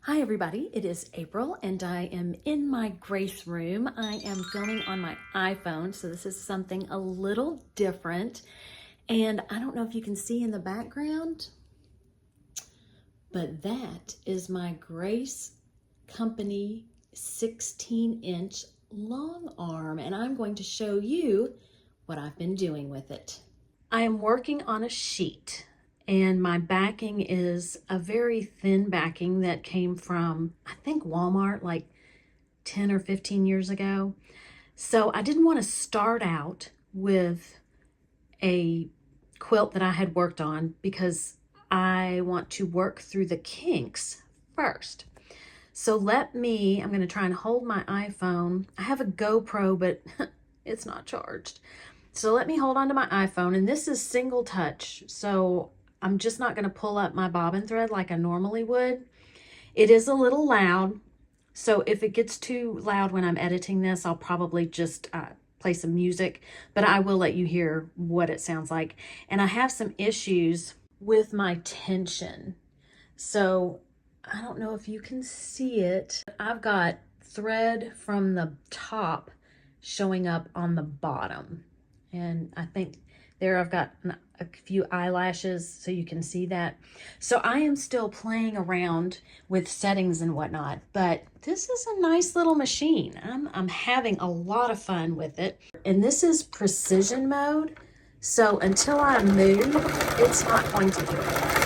Hi everybody, it is April and I am in my Grace room. I am filming on my iPhone, so this is something a little different. And I don't know if you can see in the background, but that is my Grace Company 16-inch long arm, and I'm going to show you what I've been doing with it. I am working on a sheet. And my backing is a very thin backing that came from, I think, Walmart like 10 or 15 years ago. So I didn't want to start out with a quilt that I had worked on because I want to work through the kinks first. So I'm going to try and hold my iPhone. I have a GoPro, but it's not charged. So let me hold on to my iPhone, and this is single touch. So I'm just not going to pull up my bobbin thread like I normally would. It is a little loud, so if it gets too loud when I'm editing this, I'll probably just play some music, but I will let you hear what it sounds like. And I have some issues with my tension. So I don't know if you can see it. I've got thread from the top showing up on the bottom. And I think there I've got a few eyelashes so you can see that. So I am still playing around with settings and whatnot, but this is a nice little machine. I'm having a lot of fun with it. And this is precision mode. So until I move, it's not going to do it.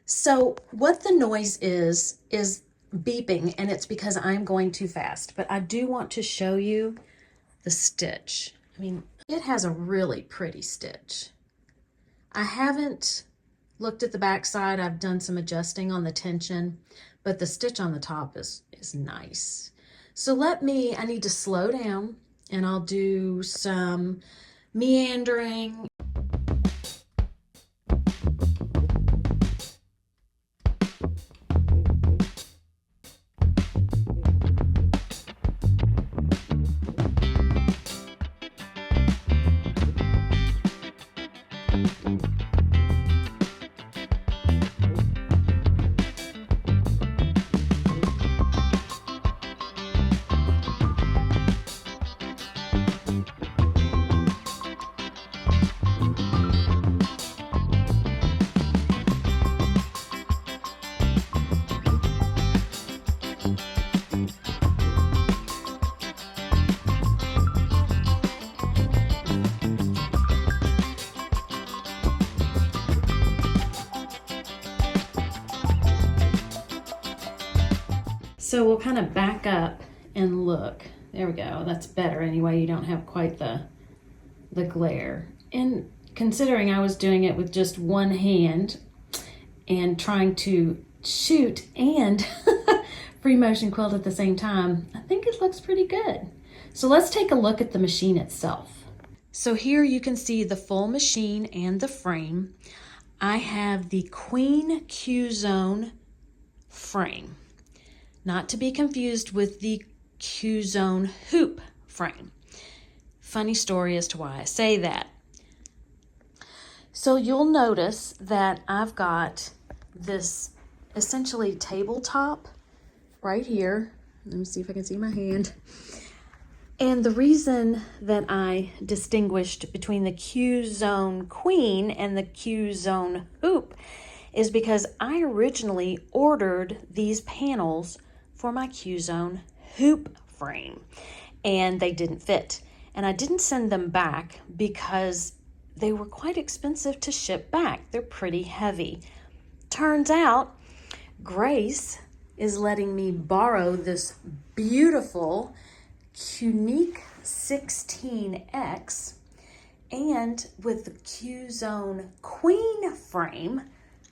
So what the noise is beeping, and it's because I'm going too fast. But I do want to show you the stitch. I mean, it has a really pretty stitch. I haven't looked at the back side. I've done some adjusting on the tension, but the stitch on the top is nice. So I need to slow down, and I'll do some meandering. So we'll kind of back up and look. There we go. That's better anyway. You don't have quite the glare. And considering I was doing it with just one hand and trying to shoot and free motion quilt at the same time, I think it looks pretty good. So let's take a look at the machine itself. So here you can see the full machine and the frame. I have the Queen Qzone frame, not to be confused with the Qzone hoop frame. Funny story as to why I say that. So you'll notice that I've got this essentially tabletop right here. Let me see if I can see my hand. And the reason that I distinguished between the Qzone Queen and the Qzone hoop is because I originally ordered these panels for my Qzone hoop frame, and they didn't fit. And I didn't send them back because they were quite expensive to ship back. They're pretty heavy. Turns out Grace is letting me borrow this beautiful Qnique 16X, and with the Qzone Queen frame,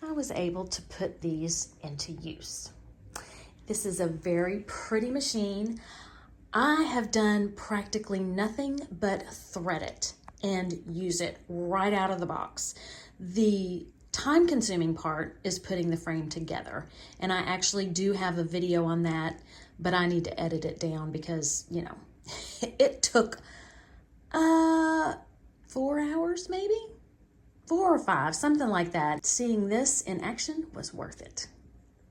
I was able to put these into use. This is a very pretty machine. I have done practically nothing but thread it and use it right out of the box. The time-consuming part is putting the frame together, and I actually do have a video on that, but I need to edit it down because, you know, it took 4 hours, maybe 4 or 5, something like that. Seeing this in action was worth it.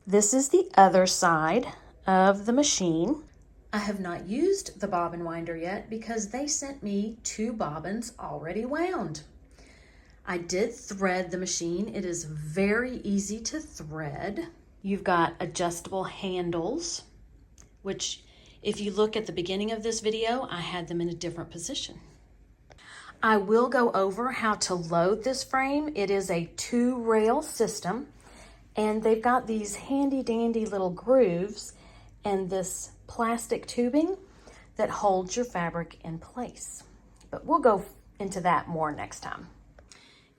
This is the other side of the machine. I have not used the bobbin winder yet because they sent me 2 bobbins already wound. I did thread the machine. It is very easy to thread. You've got adjustable handles, which if you look at the beginning of this video, I had them in a different position. I will go over how to load this frame. It is a 2-rail system, and they've got these handy dandy little grooves and this plastic tubing that holds your fabric in place. But we'll go into that more next time.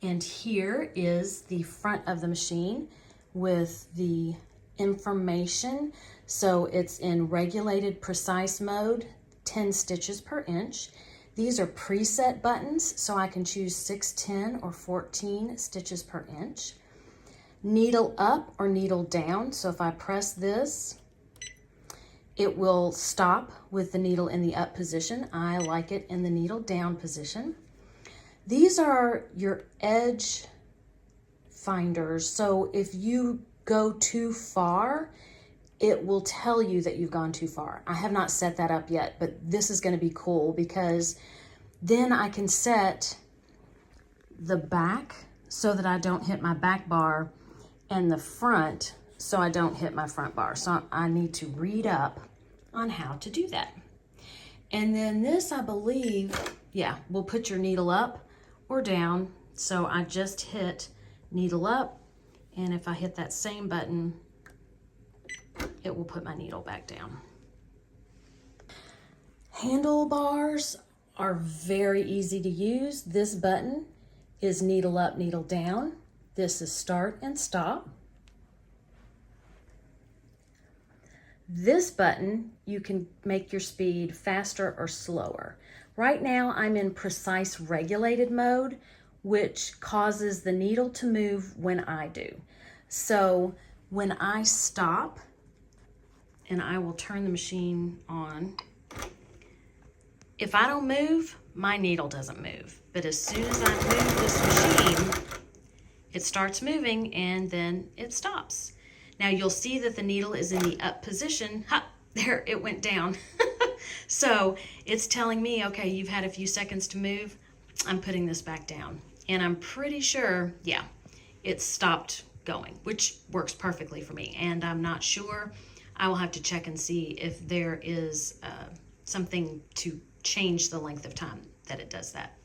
And here is the front of the machine with the information. So it's in regulated precise mode, 10 stitches per inch. These are preset buttons, so I can choose 6, 10, or 14 stitches per inch. Needle up or needle down. So if I press this, it will stop with the needle in the up position. I like it in the needle down position. These are your edge finders. So if you go too far, it will tell you that you've gone too far. I have not set that up yet, but this is going to be cool because then I can set the back so that I don't hit my back bar and the front so I don't hit my front bar. So I need to read up on how to do that. And then this, I believe, yeah, will put your needle up or down. So I just hit needle up, and if I hit that same button, it will put my needle back down. Handlebars are very easy to use. This button is needle up, needle down. This is start and stop. This button, you can make your speed faster or slower. Right now, I'm in precise regulated mode, which causes the needle to move when I do. So when I stop, and I will turn the machine on, if I don't move, my needle doesn't move. But as soon as I move this machine, it starts moving and then it stops. Now you'll see that the needle is in the up position. Ha, there, it went down. So it's telling me, okay, you've had a few seconds to move. I'm putting this back down. And I'm pretty sure, yeah, it stopped going, which works perfectly for me. And I'm not sure. I will have to check and see if there is something to change the length of time that it does that.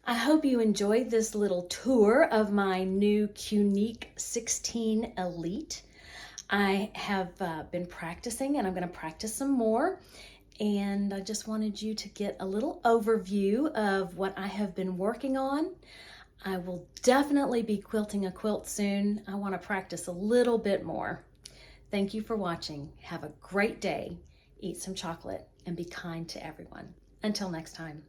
I hope you enjoyed this little tour of my new Qnique 16 Elite. I have been practicing, and I'm going to practice some more. And I just wanted you to get a little overview of what I have been working on. I will definitely be quilting a quilt soon. I want to practice a little bit more. Thank you for watching. Have a great day. Eat some chocolate and be kind to everyone. Until next time.